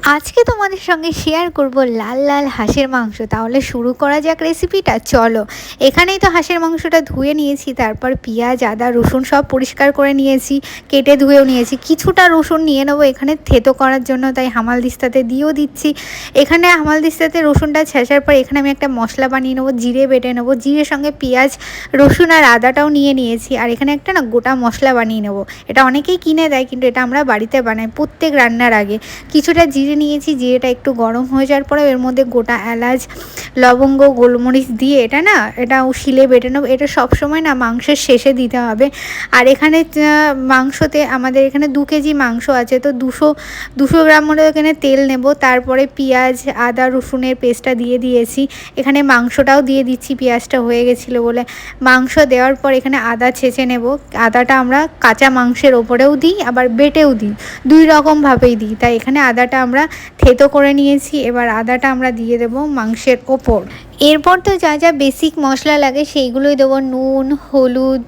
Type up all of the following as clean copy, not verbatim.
আজকে তোমাদের সঙ্গে শেয়ার করব লাল লাল হাঁসের মাংস। তাহলে শুরু করা যাক রেসিপিটা। চলো, এখানেই তো হাঁসের মাংসটা ধুয়ে নিয়েছি, তারপর পেঁয়াজ আদা রসুন সব পরিষ্কার করে নিয়েছি, কেটে ধুয়েও নিয়েছি। কিছুটা রসুন নিয়ে নেবো এখানে থেতো করার জন্য, তাই হামালদিস্তাতে দিয়েও দিচ্ছি। এখানে হামালদিস্তাতে রসুনটা ছেঁচার পর এখানে আমি একটা মশলা বানিয়ে নেবো, জিরে বেটে নেবো, জিরের সঙ্গে পেঁয়াজ রসুন আর আদাটাও নিয়ে নিয়েছি। আর এখানে একটা না গোটা মশলা বানিয়ে নেবো, এটা অনেকেই কিনে দেয় কিন্তু এটা আমরা বাড়িতে বানাই প্রত্যেক রান্নার আগে। কিছুটা জিরে নিয়েছি, জিরেটা একটু গরম হয়ে যাওয়ার পরে এর মধ্যে গোটা এলাচ লবঙ্গ গোলমরিচ দিয়ে এটাও শিলে বেটে নেবো। এটা সবসময় না মাংসের শেষে দিতে হবে। আর এখানে মাংসতে আমাদের এখানে 2 কেজি মাংস আছে, তো 200 গ্রাম মতো এখানে তেল নেব। তারপরে পেঁয়াজ আদা রসুনের পেস্টটা দিয়ে দিয়েছি, এখানে মাংসটাও দিয়ে দিচ্ছি। পেঁয়াজটা হয়ে গেছিলো বলে মাংস দেওয়ার পর এখানে আদা ছেঁচে নেব। আদাটা আমরা কাঁচা মাংসের ওপরেও দিই, আবার বেটেও দিই, 2 রকমভাবেই দিই। তাই এখানে আদাটা আমরা থেতো করে নিয়েছি, এবার আদাটা আমরা দিয়ে দেবো মাংসের ওপর। এরপর তো যা যা বেসিক মশলা লাগে সেইগুলোই দেবো, নুন হলুদ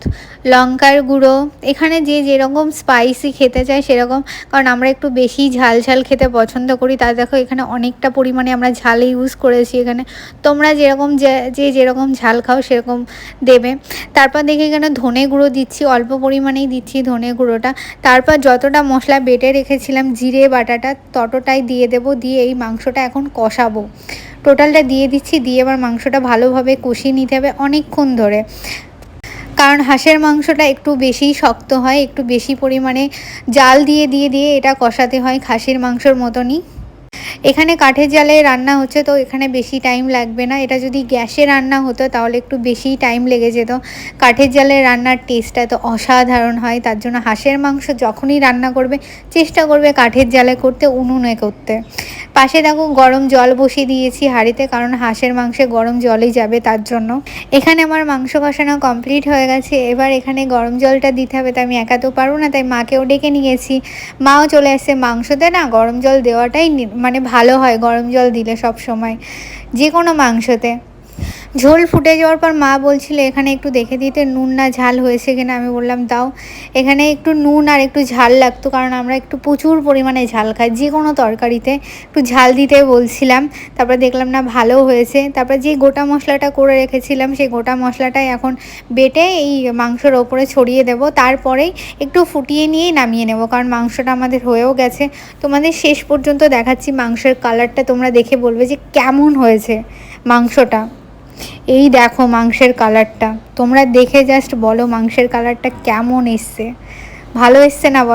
লঙ্কার গুঁড়ো। এখানে যে যেরকম স্পাইসি খেতে চায় সেরকম, কারণ আমরা একটু বেশি ঝাল ঝাল খেতে পছন্দ করি। তা দেখো এখানে অনেকটা পরিমাণে আমরা ঝাল ইউজ করেছি এখানে। তোমরা যেরকম যেরকম ঝাল খাও সেরকম দেবে। তারপর দেখে এখানে ধনে গুঁড়ো দিচ্ছি, অল্প পরিমাণেই দিচ্ছি ধনে গুঁড়োটা। তারপর যতটা মশলা বেটে রেখেছিলাম জিরে বাটাটা ততটাই দিয়ে দেবো, দিয়ে এই মাংসটা এখন কষাবো। টোটালটা দিয়ে দিচ্ছি, দিয়ে এবার মাংসটা ভালোভাবে কষিয়ে নিতে হবে অনেকক্ষণ ধরে, কারণ হাঁসের মাংসটা একটু বেশিই শক্ত হয়, একটু বেশি পরিমাণে জাল দিয়ে দিয়ে দিয়ে এটা কষাতে হয় খাসির মাংসর মতনই। এখানে কাঠের জালে রান্না হচ্ছে তো এখানে বেশি টাইম লাগবে না। এটা যদি গ্যাসে রান্না হতো তাহলে একটু বেশি টাইম লেগে যেত। কাঠের জালে রান্নার টেস্টটা তো অসাধারণ হয়, তার জন্য হাঁসের মাংস যখনই রান্না করবে চেষ্টা করবে কাঠের জালে করতে, উনুনে করতে। পাশে দেখো গরম জল বসিয়ে দিয়েছি হাঁড়িতে, কারণ হাঁসের মাংসে গরম জলই যাবে তার জন্য। এখানে আমার মাংস কষানো কমপ্লিট হয়ে গেছে, এবার এখানে গরম জলটা দিতে হবে। তাই আমি একা তো পারবো না, তাই মাকেও ডেকে নিয়েছি। মাও চলে আসছে। মাংসতে না গরম জল দেওয়াটাই মানে ভালো হয়, গরম জল দিলে সব সময় যে কোনো মাংসতে। ঝোল ফুটে যাওয়ার পর মা বলছিল এখানে একটু দেখে দিতে নুন না ঝাল হয়েছে কিনা। আমি বললাম দাও। এখানে একটু নুন আর একটু ঝাল লাগতো, কারণ আমরা একটু প্রচুর পরিমাণে ঝাল খাই, যে কোনো তরকারিতে একটু ঝাল দিতে বলছিলাম। তারপর দেখলাম না ভালো হয়েছে। তারপর যে গোটা মশলাটা করে রেখেছিলাম সেই গোটা মশলাটাই এখন বেটে এই মাংসের ওপরে ছড়িয়ে দেব। তারপরেই একটু ফুটিয়ে নিয়েই নামিয়ে নেব, কারণ মাংসটা আমাদের হয়েও গেছে। তোমাদের শেষ পর্যন্ত দেখাচ্ছি মাংসের কালারটা, তোমরা দেখে বলবে যে কেমন হয়েছে মাংসটা। এই দেখো মাংসের কালারটা, তোমরা দেখে জাস্ট বলো মাংসের কালারটা কেমন এসছে, ভালো এসছে না বলো।